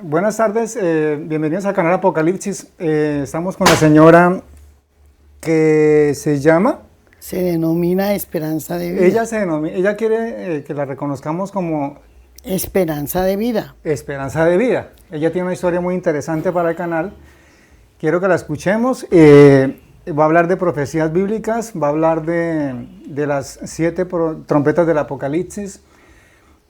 Buenas tardes, bienvenidos al canal Apocalipsis. Estamos con la señora que se llama... Se denomina Esperanza de Vida. Ella quiere que la reconozcamos como... Esperanza de Vida. Esperanza de Vida. Ella tiene una historia muy interesante para el canal. Quiero que la escuchemos. Va a hablar de profecías bíblicas, va a hablar de las 7 trompetas del Apocalipsis.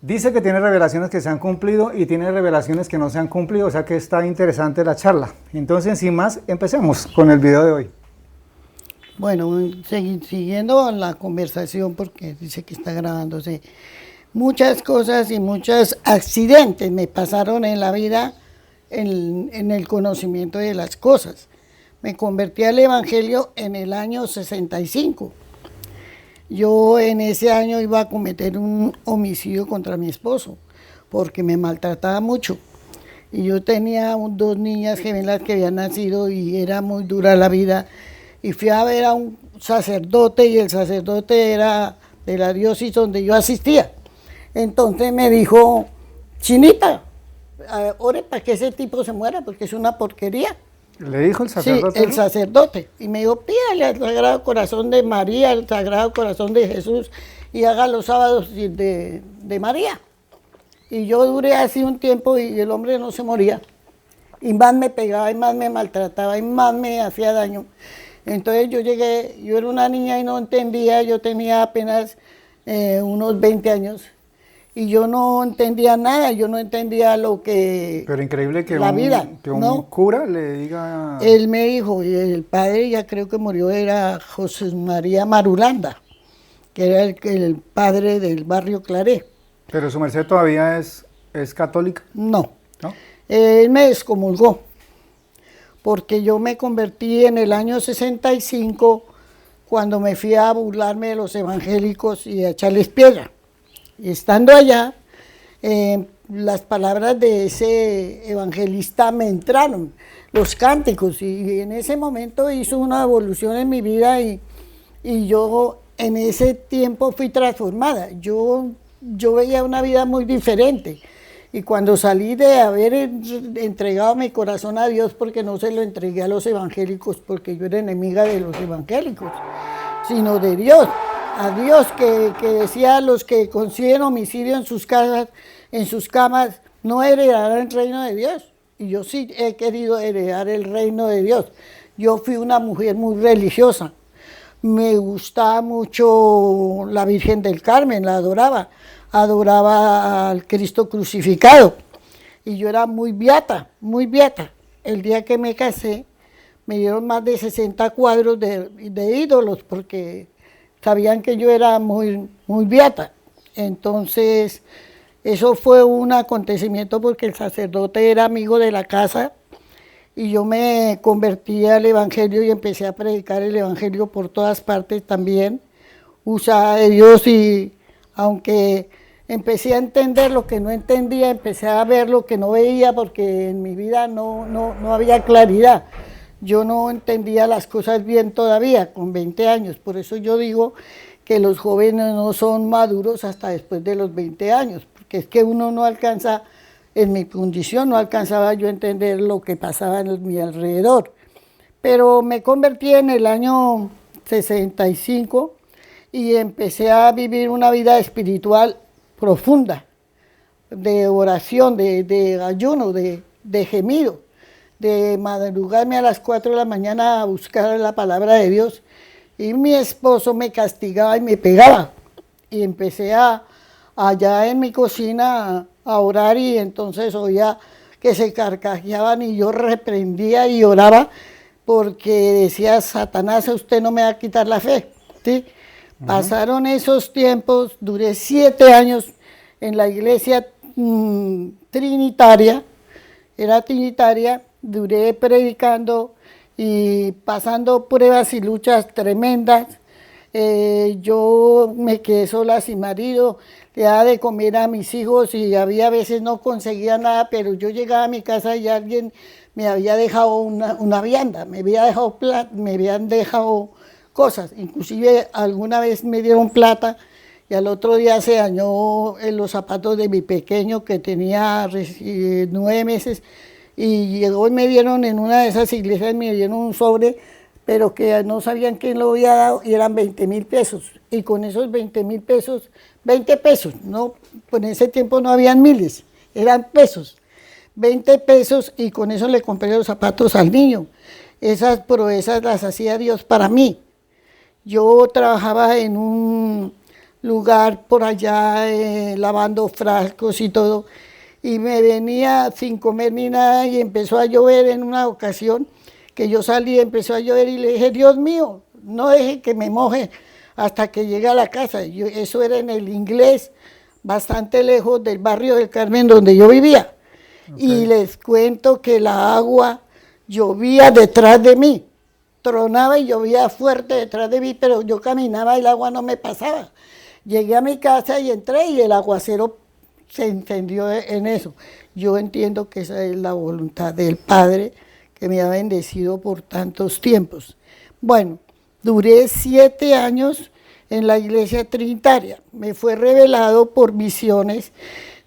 Dice que tiene revelaciones que se han cumplido y tiene revelaciones que no se han cumplido, o sea que está interesante la charla. Entonces, sin más, empecemos con el video de hoy. Bueno, siguiendo la conversación, porque dice que está grabándose, muchas cosas y muchos accidentes me pasaron en la vida en el conocimiento de las cosas. Me convertí al Evangelio en el año 65. Yo en ese año iba a cometer un homicidio contra mi esposo, porque me maltrataba mucho. Y yo tenía 2 niñas gemelas que habían nacido y era muy dura la vida. Y fui a ver a un sacerdote y el sacerdote era de la diócesis donde yo asistía. Entonces me dijo, Chinita, ore para que ese tipo se muera porque es una porquería. ¿Le dijo el sacerdote? Sí, el sacerdote. Y me dijo, pídale al Sagrado Corazón de María, al Sagrado Corazón de Jesús, y haga los sábados de María. Y yo duré así un tiempo y el hombre no se moría. Y más me pegaba, y más me maltrataba, y más me hacía daño. Entonces yo llegué, yo era una niña y no entendía, yo tenía apenas unos 20 años. Y yo no entendía nada, yo no entendía lo que... Pero increíble que la vida, un ¿no? cura le diga... Él me dijo, y el padre ya creo que murió, era José María Marulanda, que era el padre del barrio Claré. Pero su merced todavía es católica. No, ¿No? él me excomulgó, porque yo me convertí en el año 65, cuando me fui a burlarme de los evangélicos y a echarles piedra. Y estando allá, las palabras de ese evangelista me entraron, los cánticos, y en ese momento hizo una evolución en mi vida y yo en ese tiempo fui transformada. Yo veía una vida muy diferente. Y cuando salí de haber entregado mi corazón a Dios, porque no se lo entregué a los evangélicos, porque yo era enemiga de los evangélicos, sino de Dios. A Dios que decía, los que consiguen homicidio en sus casas, en sus camas, no heredarán el reino de Dios. Y yo sí he querido heredar el reino de Dios. Yo fui una mujer muy religiosa. Me gustaba mucho la Virgen del Carmen, la adoraba. Adoraba al Cristo crucificado. Y yo era muy beata, muy beata. El día que me casé, me dieron más de 60 cuadros de ídolos, porque sabían que yo era muy beata. Entonces, eso fue un acontecimiento porque el sacerdote era amigo de la casa y yo me convertí al evangelio y empecé a predicar el evangelio por todas partes también. Usaba de Dios y aunque empecé a entender lo que no entendía, empecé a ver lo que no veía porque en mi vida no había claridad. Yo no entendía las cosas bien todavía, con 20 años. Por eso yo digo que los jóvenes no son maduros hasta después de los 20 años, porque es que uno no alcanza, en mi condición no alcanzaba yo a entender lo que pasaba en mi alrededor. Pero me convertí en el año 65 y empecé a vivir una vida espiritual profunda, de oración, de ayuno, de gemido, de madrugarme a las 4 de la mañana a buscar la palabra de Dios. Y mi esposo me castigaba y me pegaba. Y empecé allá en mi cocina a orar y entonces oía que se carcajeaban y yo reprendía y oraba porque decía, Satanás, usted no me va a quitar la fe. ¿Sí? Pasaron esos tiempos, duré 7 años en la iglesia trinitaria, era trinitaria, duré predicando y pasando pruebas y luchas tremendas. Yo me quedé sola sin marido, le daba de comer a mis hijos y había veces no conseguía nada, pero yo llegaba a mi casa y alguien me había dejado una vianda, me habían dejado cosas, inclusive alguna vez me dieron plata y al otro día se dañó los zapatos de mi pequeño que tenía 9 meses y llegó y me dieron en una de esas iglesias, me dieron un sobre, pero que no sabían quién lo había dado y eran 20.000 pesos. Y con esos 20.000 pesos, 20 pesos, no, pues en ese tiempo no habían miles, eran pesos. 20 pesos y con eso le compré los zapatos al niño. Esas proezas las hacía Dios para mí. Yo trabajaba en un lugar por allá lavando frascos y todo y me venía sin comer ni nada y empezó a llover en una ocasión que yo salí, empezó a llover y le dije, Dios mío, no deje que me moje hasta que llegue a la casa. Eso era en el Inglés, bastante lejos del barrio del Carmen donde yo vivía. Okay. Y les cuento que la agua llovía detrás de mí, tronaba y llovía fuerte detrás de mí, pero yo caminaba y el agua no me pasaba. Llegué a mi casa y entré y el aguacero se encendió en eso. Yo entiendo que esa es la voluntad del Padre que me ha bendecido por tantos tiempos. Bueno, duré 7 años en la iglesia trinitaria. Me fue revelado por visiones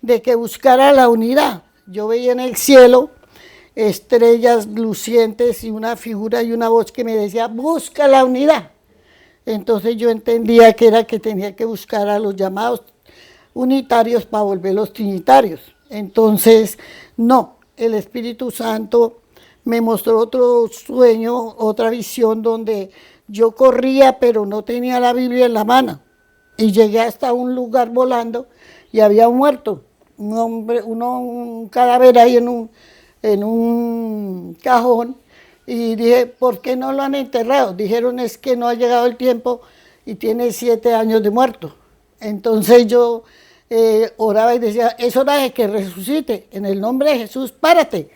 de que buscara la unidad. Yo veía en el cielo estrellas lucientes y una figura y una voz que me decía, busca la unidad. Entonces yo entendía que era que tenía que buscar a los llamados unitarios para volverlos trinitarios. Entonces, no, el Espíritu Santo me mostró otro sueño, otra visión donde yo corría pero no tenía la Biblia en la mano. Y llegué hasta un lugar volando y había un muerto, un cadáver ahí en un cajón. Y dije, ¿por qué no lo han enterrado? Dijeron, es que no ha llegado el tiempo y tiene 7 años de muerto. Entonces yo oraba y decía, es hora de que resucite, en el nombre de Jesús, párate.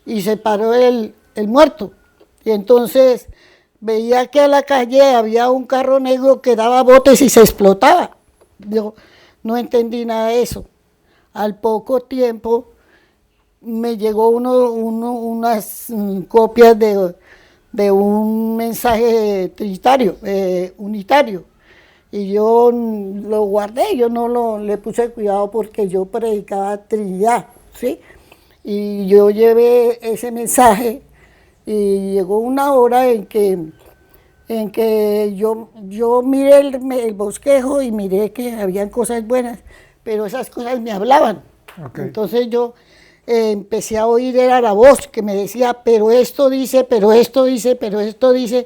Y se paró el muerto. Y entonces veía que a la calle había un carro negro que daba botes y se explotaba. Yo no entendí nada de eso. Al poco tiempo me llegó unas copias de un mensaje trinitario, unitario, y yo lo guardé, yo no le puse cuidado porque yo predicaba Trinidad, ¿sí? Y yo llevé ese mensaje y llegó una hora en que yo miré el bosquejo y miré que habían cosas buenas, pero esas cosas me hablaban. Okay. Entonces yo empecé a oír, era la voz que me decía, pero esto dice, pero esto dice, pero esto dice,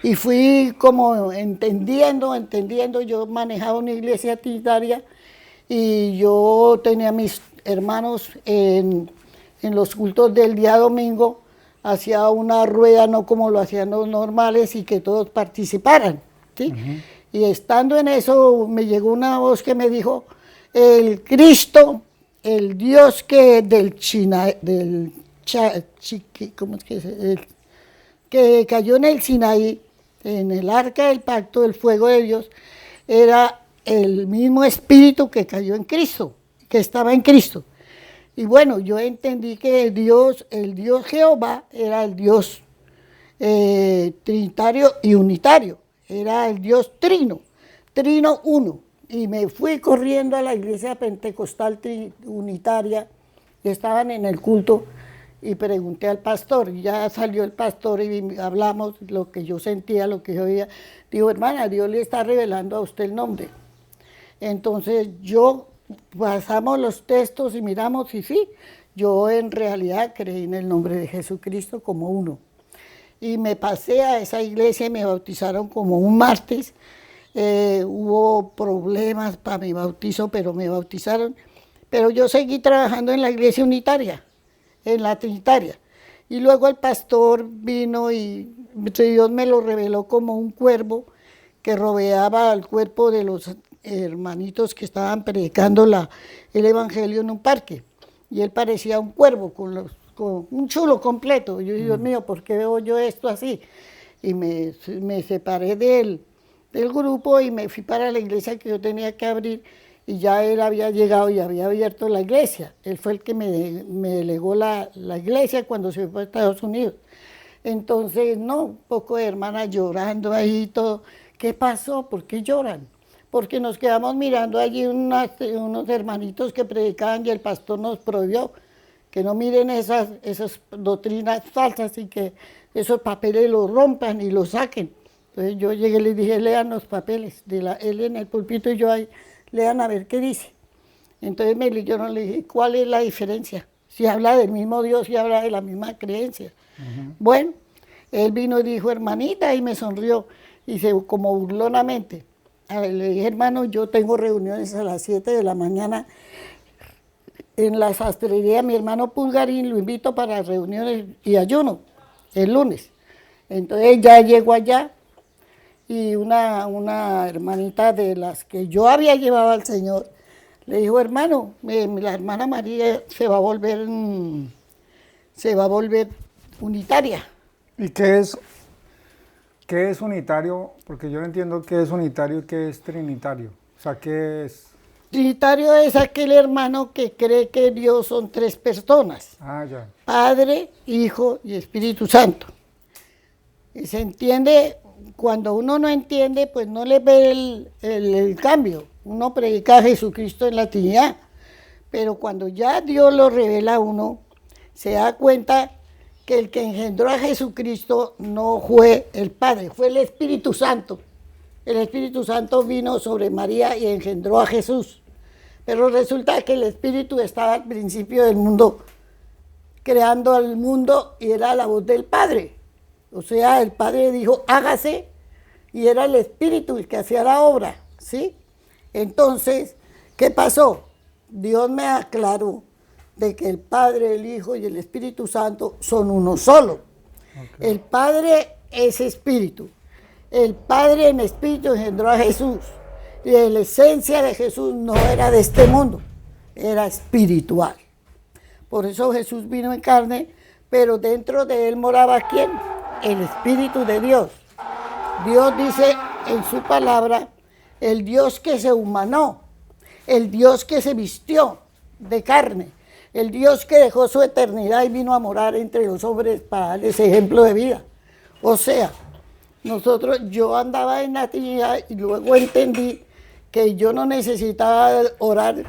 y fui como entendiendo, yo manejaba una iglesia trinitaria y yo tenía a mis hermanos en los cultos del día domingo, hacía una rueda, no como lo hacían los normales, y que todos participaran, ¿sí? Y estando en eso, me llegó una voz que me dijo, el Cristo, el Dios que que cayó en el Sinaí, en el arca del pacto, el fuego de Dios, era el mismo espíritu que cayó en Cristo, que estaba en Cristo. Y bueno, yo entendí que el Dios Jehová era el Dios trinitario y unitario, era el Dios trino uno. Y me fui corriendo a la iglesia pentecostal unitaria, y estaban en el culto, y pregunté al pastor, y ya salió el pastor y hablamos lo que yo sentía, lo que yo oía. Digo, hermana, Dios le está revelando a usted el nombre. Entonces pasamos los textos y miramos, y sí, yo en realidad creí en el nombre de Jesucristo como uno. Y me pasé a esa iglesia y me bautizaron como un martes. Hubo problemas para mi bautizo, pero me bautizaron. Pero yo seguí trabajando en la iglesia unitaria, en la trinitaria. Y luego el pastor vino y Dios me lo reveló como un cuervo que rodeaba al cuerpo de los hermanitos que estaban predicando el evangelio en un parque. Y él parecía un cuervo con un chulo completo. Y yo, Dios mío, ¿por qué veo yo esto así? Y me separé del grupo y me fui para la iglesia que yo tenía que abrir, y ya él había llegado y había abierto la iglesia. Él fue el que me delegó la iglesia cuando se fue a Estados Unidos. Entonces, un poco de hermanas llorando ahí y todo. ¿Qué pasó? ¿Por qué lloran? porque nos quedamos mirando allí unos hermanitos que predicaban y el pastor nos prohibió que no miren esas doctrinas falsas y que esos papeles los rompan y los saquen. Entonces yo llegué y les dije, lean los papeles, él en el púlpito y yo ahí, lean a ver qué dice. Entonces me leyeron, le dije, ¿cuál es la diferencia? Si habla del mismo Dios, si habla de la misma creencia. Bueno, él vino y dijo, hermanita, y me sonrió, y se como burlonamente. A ver, le dije, hermano, yo tengo reuniones a las 7 de la mañana en la sastrería. Mi hermano Pulgarín lo invito para reuniones y ayuno, el lunes. Entonces ya llego allá y una hermanita de las que yo había llevado al Señor, le dijo, hermano, la hermana María se va a volver unitaria. ¿Y qué es unitario? Porque yo no entiendo qué es unitario y qué es trinitario. O sea, ¿qué es? Trinitario es aquel hermano que cree que Dios son 3 personas. Ah, ya. Padre, Hijo y Espíritu Santo. Y se entiende, cuando uno no entiende, pues no le ve el cambio. Uno predica a Jesucristo en la Trinidad, pero cuando ya Dios lo revela a uno, se da cuenta que el que engendró a Jesucristo no fue el Padre, fue el Espíritu Santo. El Espíritu Santo vino sobre María y engendró a Jesús. Pero resulta que el Espíritu estaba al principio del mundo, creando al mundo, y era la voz del Padre. O sea, el Padre dijo, hágase, y era el Espíritu el que hacía la obra, ¿sí? Entonces, ¿qué pasó? Dios me aclaró de que el Padre, el Hijo y el Espíritu Santo son uno solo. Okay. El Padre es Espíritu. El Padre en Espíritu engendró a Jesús. Y la esencia de Jesús no era de este mundo, era espiritual. Por eso Jesús vino en carne, pero dentro de él moraba ¿quién? El Espíritu de Dios. Dios dice en su palabra, el Dios que se humanó, el Dios que se vistió de carne, el Dios que dejó su eternidad y vino a morar entre los hombres para darles ejemplo de vida. O sea, yo andaba en la Trinidad y luego entendí que yo no necesitaba orar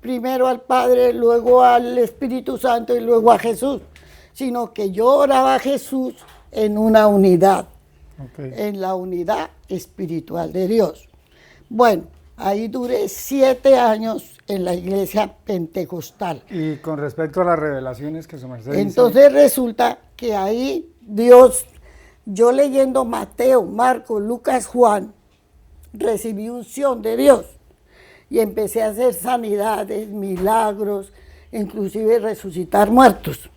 primero al Padre, luego al Espíritu Santo y luego a Jesús, sino que yo oraba a Jesús en una unidad, en la unidad espiritual de Dios. Bueno, ahí duré 7 años en la iglesia pentecostal. Y con respecto a las revelaciones que su merced dice. Entonces resulta que ahí Dios, yo leyendo Mateo, Marcos, Lucas, Juan, recibí unción de Dios y empecé a hacer sanidades, milagros, inclusive resucitar muertos.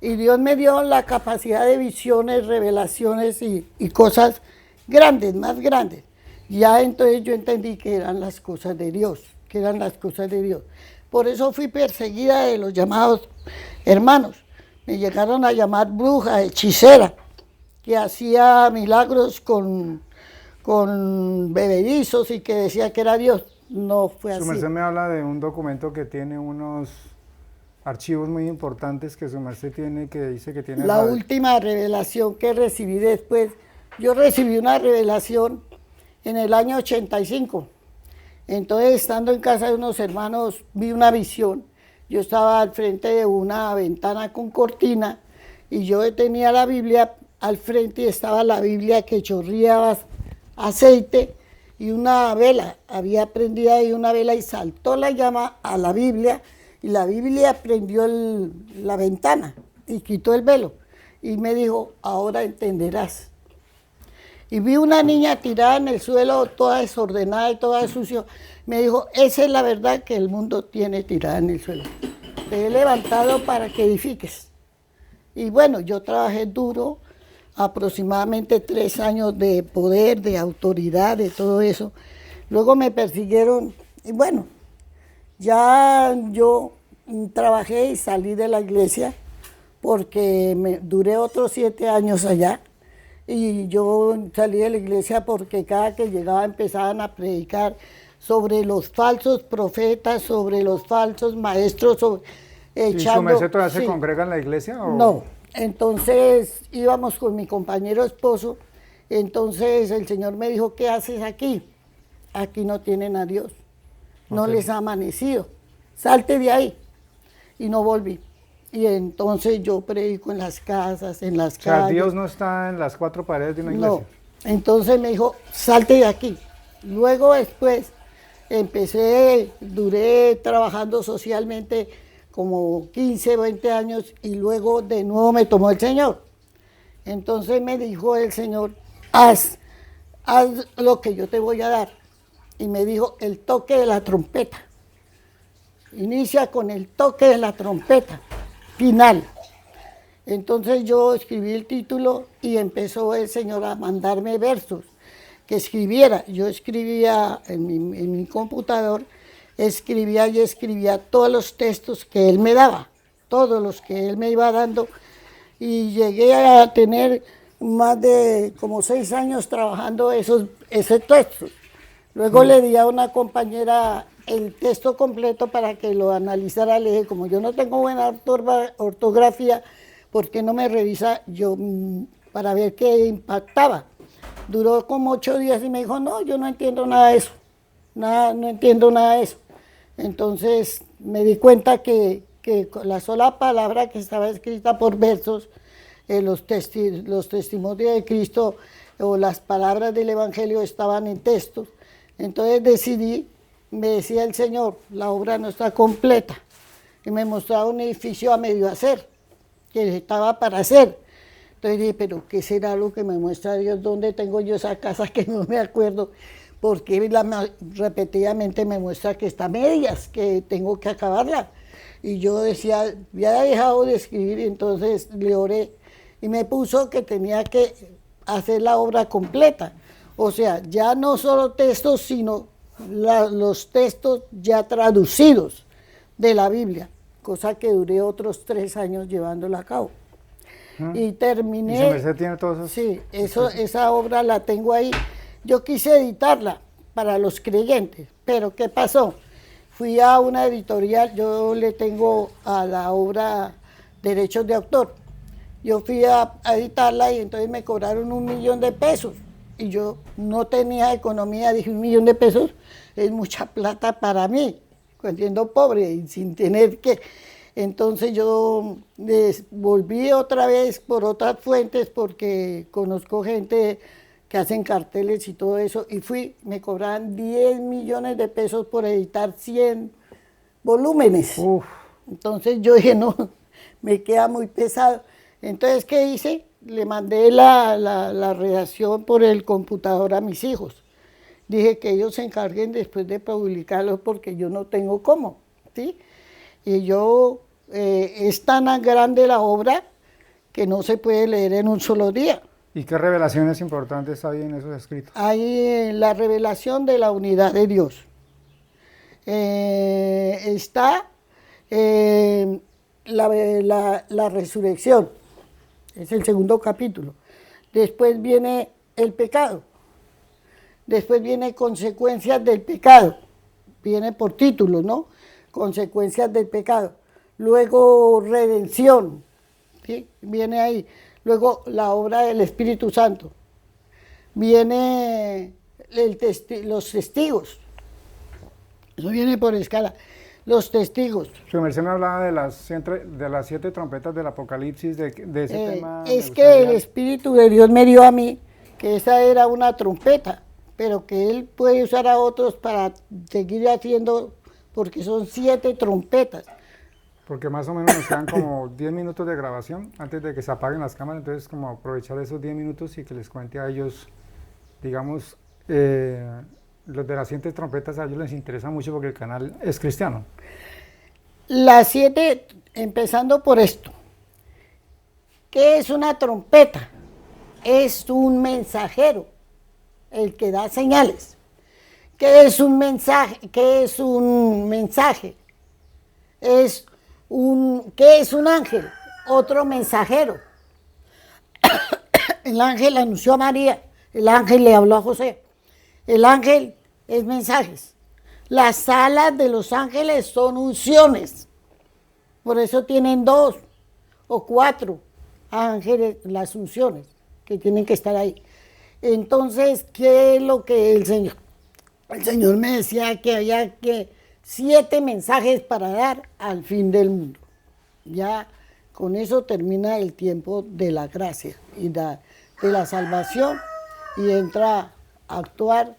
Y Dios me dio la capacidad de visiones, revelaciones y cosas grandes, más grandes. Ya entonces yo entendí que eran las cosas de Dios, Por eso fui perseguida de los llamados hermanos. Me llegaron a llamar bruja, hechicera, que hacía milagros con bebedizos y que decía que era Dios. No fue así. Su merced me habla de un documento que tiene unos archivos muy importantes que su merced tiene, que dice que tiene... La última revelación que recibí después, yo recibí una revelación en el año 85. Entonces, estando en casa de unos hermanos, vi una visión. Yo estaba al frente de una ventana con cortina y yo tenía la Biblia al frente y estaba la Biblia que chorreaba aceite y una vela. Había prendido ahí una vela y saltó la llama a la Biblia y la Biblia prendió la ventana y quitó el velo. Y me dijo, ahora entenderás. Y vi una niña tirada en el suelo, toda desordenada y toda sucia. Me dijo, esa es la verdad que el mundo tiene tirada en el suelo. Te he levantado para que edifiques. Y bueno, yo trabajé duro, aproximadamente 3 años de poder, de autoridad, de todo eso. Luego me persiguieron y bueno, ya yo trabajé y salí de la iglesia porque duré otros 7 años allá. Y yo salí de la iglesia porque cada que llegaba empezaban a predicar sobre los falsos profetas, sobre los falsos maestros. ¿Y su merced todavía se congrega en la iglesia? ¿O? No, entonces íbamos con mi compañero esposo, entonces el Señor me dijo, ¿qué haces aquí? aquí no tienen a Dios, no Ok. les ha amanecido, salte de ahí. Y no volví. Y entonces yo predico en las casas, en las O sea, calles. Dios no está en las cuatro paredes de una No, iglesia. entonces me dijo, salte de aquí. Luego después duré trabajando socialmente como 15, 20 años y luego de nuevo me tomó el Señor. Entonces me dijo el Señor, haz lo que yo te voy a dar. Y me dijo, el toque de la trompeta. Inicia con el toque de la trompeta final. Entonces yo escribí el título y empezó el Señor a mandarme versos que escribiera. Yo escribía en mi computador, escribía todos los textos que Él me daba, todos los que Él me iba dando. Y llegué a tener más de como 6 años trabajando esos textos. Luego le di a una compañera el texto completo para que lo analizara. Le dije, como yo no tengo buena ortografía, ¿por qué no me revisa yo para ver qué impactaba? Duró como 8 días y me dijo, no, yo no entiendo nada de eso, no entiendo nada de eso. Entonces me di cuenta que la sola palabra que estaba escrita por versos, los testimonios de Cristo o las palabras del Evangelio estaban en textos. Entonces decidí, me decía el Señor, la obra no está completa. Y me mostraba un edificio a medio hacer, que estaba para hacer. Entonces dije, pero ¿qué será lo que me muestra Dios? ¿Dónde tengo yo esa casa que no me acuerdo? Porque repetidamente me muestra que está a medias, que tengo que acabarla. Y yo decía, ya he dejado de escribir, entonces le oré. Y me puso que tenía que hacer la obra completa. O sea, ya no solo textos, sino los textos ya traducidos de la Biblia, cosa que duré otros 3 años llevándola a cabo. Y terminé. ¿Y su merced tiene todos esos? Sí, esa obra la tengo ahí. Yo quise editarla para los creyentes, pero ¿qué pasó? Fui a una editorial, yo le tengo a la obra derechos de autor. Yo fui a editarla y entonces me cobraron $1.000.000. Y yo no tenía economía, dije, $1.000.000 es mucha plata para mí, siendo pobre y sin tener que. Entonces yo volví otra vez por otras fuentes porque conozco gente que hacen carteles y todo eso, y me cobraban $10.000.000 por editar 100 volúmenes. Uf. Entonces yo dije, no, me queda muy pesado. Entonces, ¿qué hice? Le mandé la redacción por el computador a mis hijos. Dije que ellos se encarguen después de publicarlos porque yo no tengo cómo, ¿sí? Y es tan grande la obra que no se puede leer en un solo día. ¿Y qué revelaciones importantes hay en esos escritos? Hay la revelación de la unidad de Dios. Está la resurrección, es el segundo capítulo. Después viene el pecado. Después viene consecuencias del pecado. Viene por título, ¿no? Consecuencias del pecado. Luego redención, ¿sí? Viene ahí. Luego la obra del Espíritu Santo. Viene los testigos. Eso viene por escala. Los testigos. Su merced me hablaba de las 7 trompetas del Apocalipsis, de ese tema. Es que el Espíritu de Dios me dio a mí que esa era una trompeta, pero que Él puede usar a otros para seguir haciendo, porque son 7 trompetas. Porque más o menos nos quedan como 10 minutos de grabación antes de que se apaguen las cámaras, entonces como aprovechar esos 10 minutos y que les cuente a ellos, digamos, los de las 7 trompetas a ellos les interesa mucho porque el canal es cristiano. Las 7, empezando por esto. ¿Qué es una trompeta? Es un mensajero, el que da señales. ¿Qué es un mensaje? ¿Qué es un mensaje? ¿Qué es un ángel? Otro mensajero. El ángel anunció a María, el ángel le habló a José. El ángel es mensajes. Las alas de los ángeles son unciones. Por eso tienen 2 o 4 ángeles, las unciones, que tienen que estar ahí. Entonces, ¿qué es lo que el Señor el Señor me decía que había que 7 mensajes para dar al fin del mundo. Ya con eso termina el tiempo de la gracia y de la salvación y entra a actuar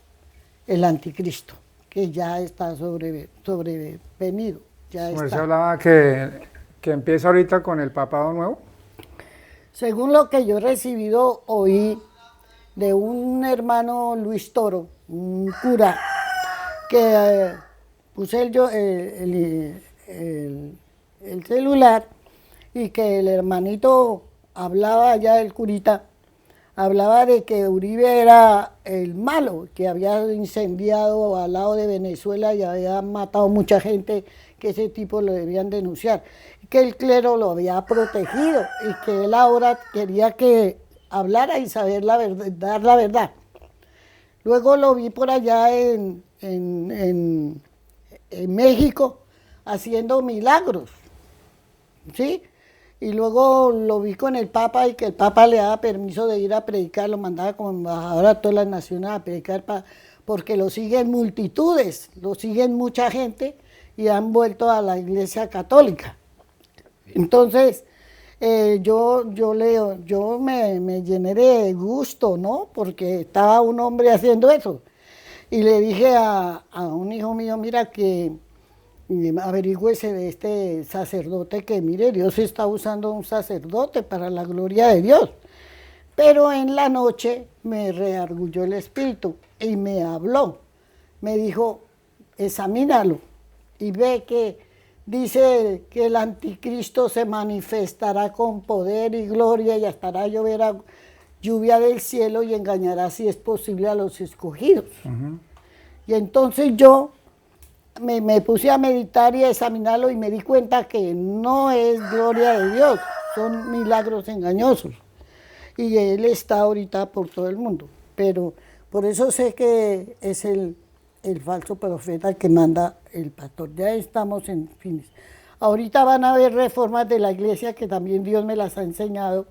el anticristo, que ya está sobrevenido. Ya Como se está. hablaba que empieza ahorita con el papado nuevo. Según lo que yo he recibido, oí de un hermano Luis Toro, un cura, que puse el celular y que el hermanito hablaba ya, el curita, hablaba de que Uribe era el malo, que había incendiado al lado de Venezuela y había matado mucha gente, que ese tipo lo debían denunciar, que el clero lo había protegido y que él ahora quería que hablara y saber la verdad, dar la verdad. Luego lo vi por allá en México haciendo milagros, ¿sí? Y luego lo vi con el Papa y que el Papa le daba permiso de ir a predicar, lo mandaba como embajador a todas las naciones a predicar, porque lo siguen multitudes, lo siguen mucha gente y han vuelto a la Iglesia Católica. Entonces, yo me llené de gusto, ¿no? Porque estaba un hombre haciendo eso. Y le dije a un hijo mío, mira que averigüese de este sacerdote, que mire, Dios está usando un sacerdote para la gloria de Dios. Pero en la noche me reargulló el espíritu y me habló. Me dijo, examínalo y ve que dice que el anticristo se manifestará con poder y gloria y estará lloverá lluvia del cielo y engañará, si es posible, a los escogidos. Y entonces yo me puse a meditar y a examinarlo y me di cuenta que no es gloria de Dios, son milagros engañosos. Y él está ahorita por todo el mundo. Pero por eso sé que es el falso profeta que manda el pastor. Ya estamos en fines. Ahorita van a haber reformas de la iglesia que también Dios me las ha enseñado.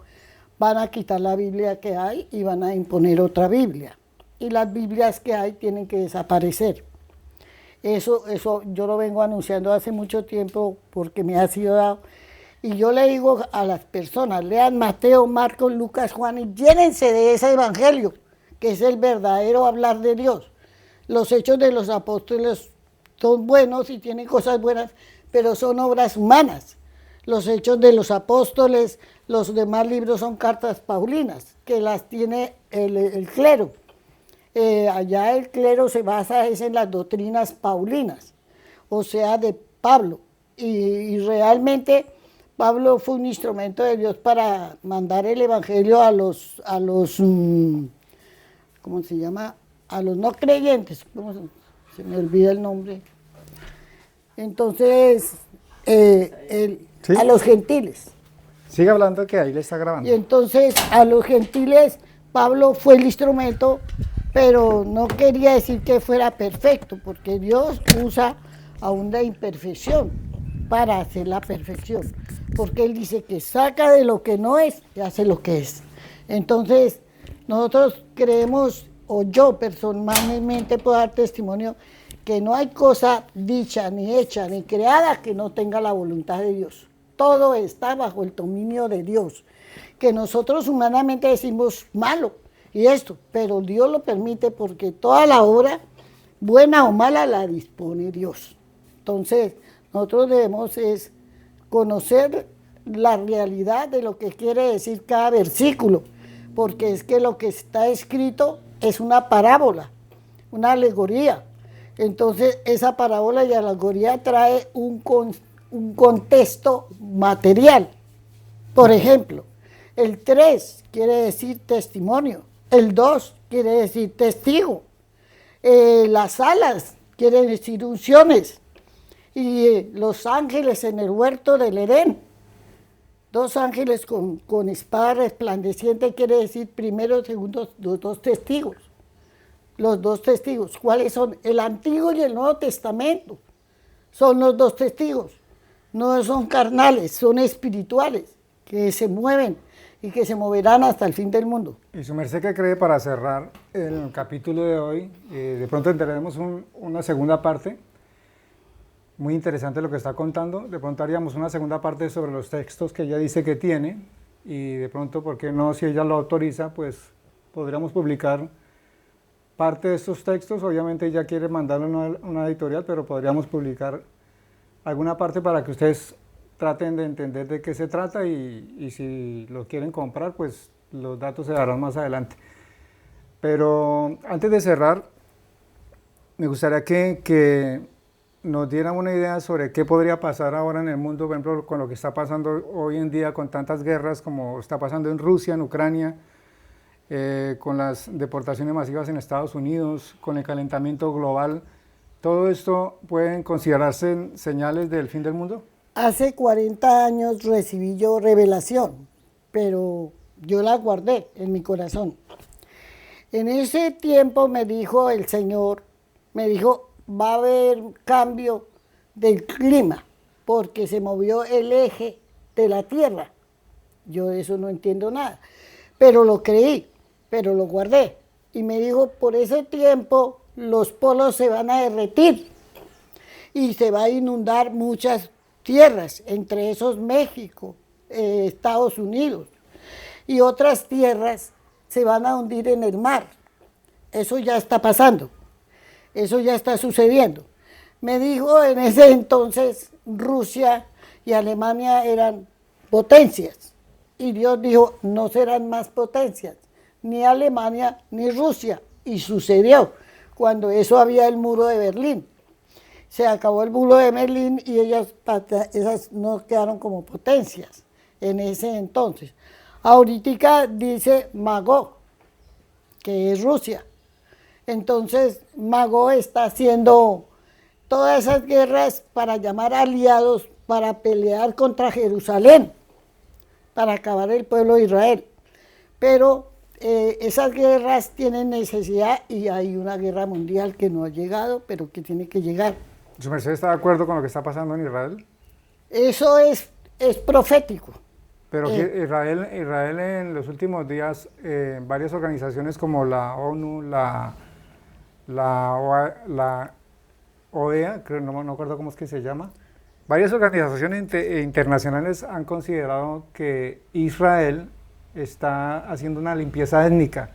Van a quitar la Biblia que hay y van a imponer otra Biblia. Y las Biblias que hay tienen que desaparecer. Eso yo lo vengo anunciando hace mucho tiempo porque me ha sido dado. Y yo le digo a las personas, lean Mateo, Marcos, Lucas, Juan y llénense de ese evangelio, que es el verdadero hablar de Dios. Los hechos de los apóstoles son buenos y tienen cosas buenas, pero son obras humanas. Los hechos de los apóstoles, los demás libros son cartas paulinas, que las tiene el clero. Allá el clero se basa en las doctrinas paulinas, o sea, de Pablo. Y realmente Pablo fue un instrumento de Dios para mandar el evangelio a los ¿cómo se llama? A los no creyentes. Se me olvida el nombre. Entonces, ¿Sí? a los gentiles. Sigue hablando que ahí le está grabando. Y entonces a los gentiles Pablo fue el instrumento, pero no quería decir que fuera perfecto, porque Dios usa aún la imperfección para hacer la perfección, porque Él dice que saca de lo que no es y hace lo que es. Entonces, nosotros creemos, o yo personalmente puedo dar testimonio, que no hay cosa dicha, ni hecha, ni creada que no tenga la voluntad de Dios. Todo está bajo el dominio de Dios, que nosotros humanamente decimos malo y esto, pero Dios lo permite porque toda la obra, buena o mala, la dispone Dios. Entonces, nosotros debemos es conocer la realidad de lo que quiere decir cada versículo, porque es que lo que está escrito es una parábola, una alegoría. Entonces, esa parábola y alegoría trae un contexto material. Por ejemplo, el 3 quiere decir testimonio, el 2 quiere decir testigo, las alas quieren decir unciones, y los ángeles en el huerto del Edén, 2 ángeles con espada resplandeciente quiere decir primero, segundo, los 2 testigos. Los 2 testigos, ¿cuáles son? El Antiguo y el Nuevo Testamento son los 2 testigos. No son carnales, son espirituales, que se mueven, y que se moverán hasta el fin del mundo. Y su merced, ¿qué cree para cerrar el capítulo de hoy? De pronto tendremos una segunda parte. Muy interesante lo que está contando. De pronto haríamos una segunda parte sobre los textos que ella dice que tiene. Y de pronto, ¿por qué no? Si ella lo autoriza, pues podríamos publicar parte de estos textos. Obviamente ella quiere mandarlo a una editorial, pero podríamos publicar alguna parte para que ustedes traten de entender de qué se trata y si lo quieren comprar, pues los datos se darán más adelante. Pero antes de cerrar, me gustaría que nos dieran una idea sobre qué podría pasar ahora en el mundo, por ejemplo, con lo que está pasando hoy en día con tantas guerras como está pasando en Rusia, en Ucrania, con las deportaciones masivas en Estados Unidos, con el calentamiento global. ¿Todo esto pueden considerarse señales del fin del mundo? Hace 40 años recibí yo revelación, pero yo la guardé en mi corazón. En ese tiempo me dijo el Señor, me dijo, va a haber cambio del clima, porque se movió el eje de la Tierra. Yo de eso no entiendo nada, pero lo creí, pero lo guardé. Y me dijo, por ese tiempo los polos se van a derretir y se va a inundar muchas tierras, entre esos México, Estados Unidos, y otras tierras se van a hundir en el mar. Eso ya está pasando, eso ya está sucediendo. Me dijo en ese entonces Rusia y Alemania eran potencias, y Dios dijo, no serán más potencias, ni Alemania ni Rusia, y sucedió cuando eso había el muro de Berlín. Se acabó el muro de Berlín y esas no quedaron como potencias en ese entonces. Ahorita dice Magog, que es Rusia. Entonces Magog está haciendo todas esas guerras para llamar aliados para pelear contra Jerusalén, para acabar el pueblo de Israel. Pero esas guerras tienen necesidad y hay una guerra mundial que no ha llegado, pero que tiene que llegar. ¿Su merced está de acuerdo con lo que está pasando en Israel? Eso es profético. Pero Israel en los últimos días, varias organizaciones como la ONU, la OEA, creo, no me acuerdo cómo es que se llama, varias organizaciones internacionales han considerado que Israel está haciendo una limpieza étnica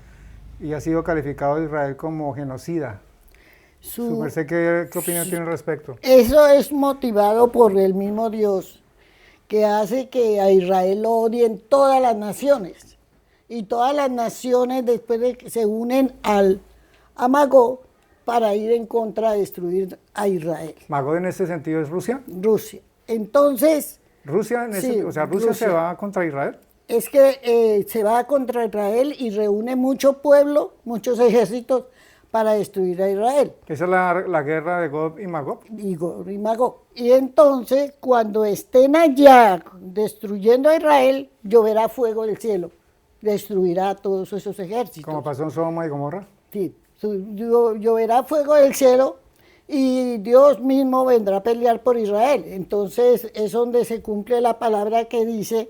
y ha sido calificado Israel como genocida. ¿Su merced qué opinión tiene al respecto? Eso es motivado por el mismo Dios, que hace que a Israel lo odien todas las naciones. Y todas las naciones después de que se unen a Magog para ir en contra de destruir a Israel. ¿Magog en este sentido es Rusia? Rusia. Entonces... ¿Rusia Rusia se va contra Israel? Es que se va contra Israel y reúne mucho pueblo, muchos ejércitos, para destruir a Israel. Esa es la guerra de Gog y Magog. Y Magog. Y entonces, cuando estén allá destruyendo a Israel, lloverá fuego del cielo. Destruirá a todos esos ejércitos. ¿Como pasó en Sodoma y Gomorra? Sí. Lloverá fuego del cielo y Dios mismo vendrá a pelear por Israel. Entonces, es donde se cumple la palabra que dice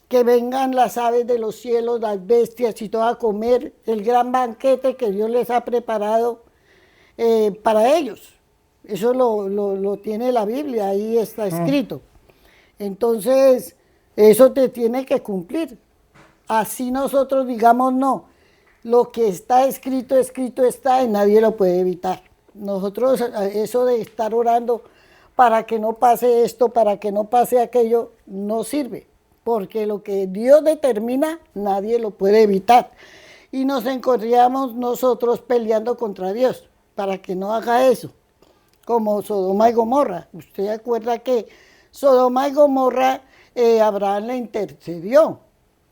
que vengan las aves de los cielos, las bestias y todo a comer el gran banquete que Dios les ha preparado para ellos. Eso lo tiene la Biblia, ahí está escrito. Entonces, eso te tiene que cumplir. Así nosotros digamos no. Lo que está escrito, escrito está y nadie lo puede evitar. Nosotros, eso de estar orando para que no pase esto, para que no pase aquello, no sirve. Porque lo que Dios determina, nadie lo puede evitar. Y nos encorríamos nosotros peleando contra Dios, para que no haga eso, como Sodoma y Gomorra. Usted acuerda que Sodoma y Gomorra, Abraham le intercedió.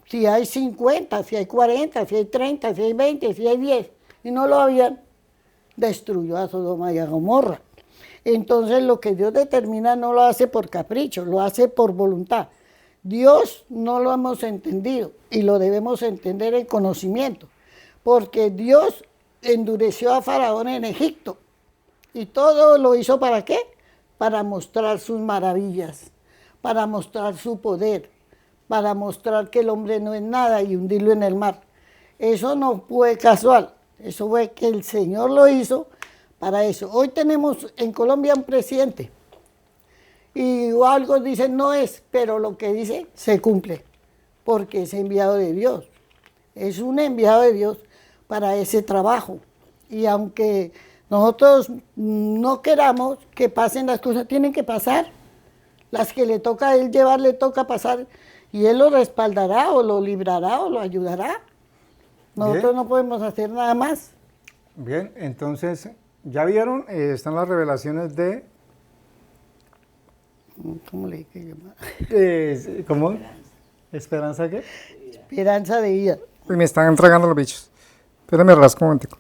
Si hay 50, si hay 40, si hay 30, si hay 20, si hay 10, y no lo habían, destruyó a Sodoma y a Gomorra. Entonces lo que Dios determina no lo hace por capricho, lo hace por voluntad. Dios no lo hemos entendido y lo debemos entender en conocimiento, porque Dios endureció a Faraón en Egipto y todo lo hizo ¿para qué? Para mostrar sus maravillas, para mostrar su poder, para mostrar que el hombre no es nada y hundirlo en el mar. Eso no fue casual, eso fue que el Señor lo hizo para eso. Hoy tenemos en Colombia un presidente y algo dicen no es, pero lo que dice se cumple, porque es enviado de Dios. Es un enviado de Dios para ese trabajo. Y aunque nosotros no queramos que pasen las cosas, tienen que pasar. Las que le toca a él llevar, le toca pasar. Y él lo respaldará, o lo librará, o lo ayudará. Nosotros Bien. no podemos hacer nada más. Bien, entonces, ya vieron, están las revelaciones de... ¿Cómo le dije llamar? ¿Cómo? ¿Esperanza qué? Esperanza de vida. Uy, me están entregando los bichos. Espérame, rasco un momentico.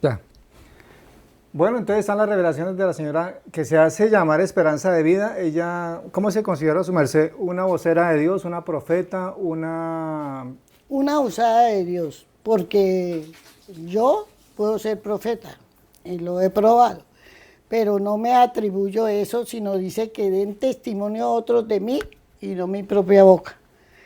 Ya. Bueno, entonces están las revelaciones de la señora que se hace llamar Esperanza de Vida. Ella, ¿cómo se considera su merced? ¿Una vocera de Dios, una profeta, una...? Una usada de Dios, porque yo puedo ser profeta, y lo he probado, pero no me atribuyo eso, sino dice que den testimonio a otros de mí y no mi propia boca.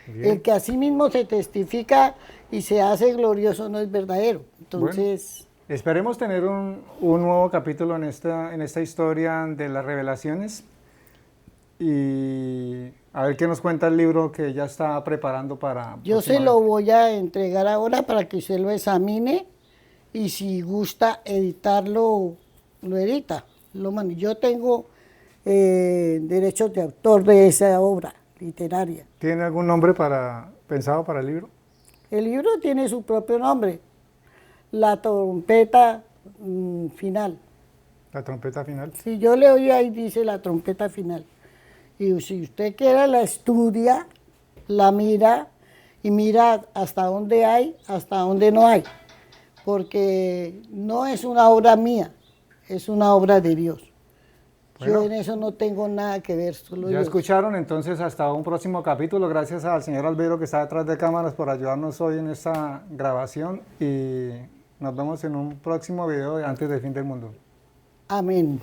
Bien. El que a sí mismo se testifica y se hace glorioso no es verdadero. Entonces, Esperemos tener un nuevo capítulo en esta historia de las revelaciones y a ver qué nos cuenta el libro que ya está preparando para... yo se lo voy a entregar ahora para que usted lo examine y si gusta editarlo, lo edita. Yo tengo derechos de autor de esa obra literaria. ¿Tiene algún nombre pensado para el libro? El libro tiene su propio nombre, La trompeta final. La trompeta final. Si yo le oigo ahí dice La trompeta final. Y si usted quiere la estudia, la mira y mira hasta dónde hay, hasta dónde no hay. Porque no es una obra mía, es una obra de Dios. Bueno, yo en eso no tengo nada que ver, solo ya Dios. escucharon, entonces hasta un próximo capítulo. Gracias al señor Albeiro que está detrás de cámaras por ayudarnos hoy en esta grabación y nos vemos en un próximo video de Antes del Fin del Mundo. Amén.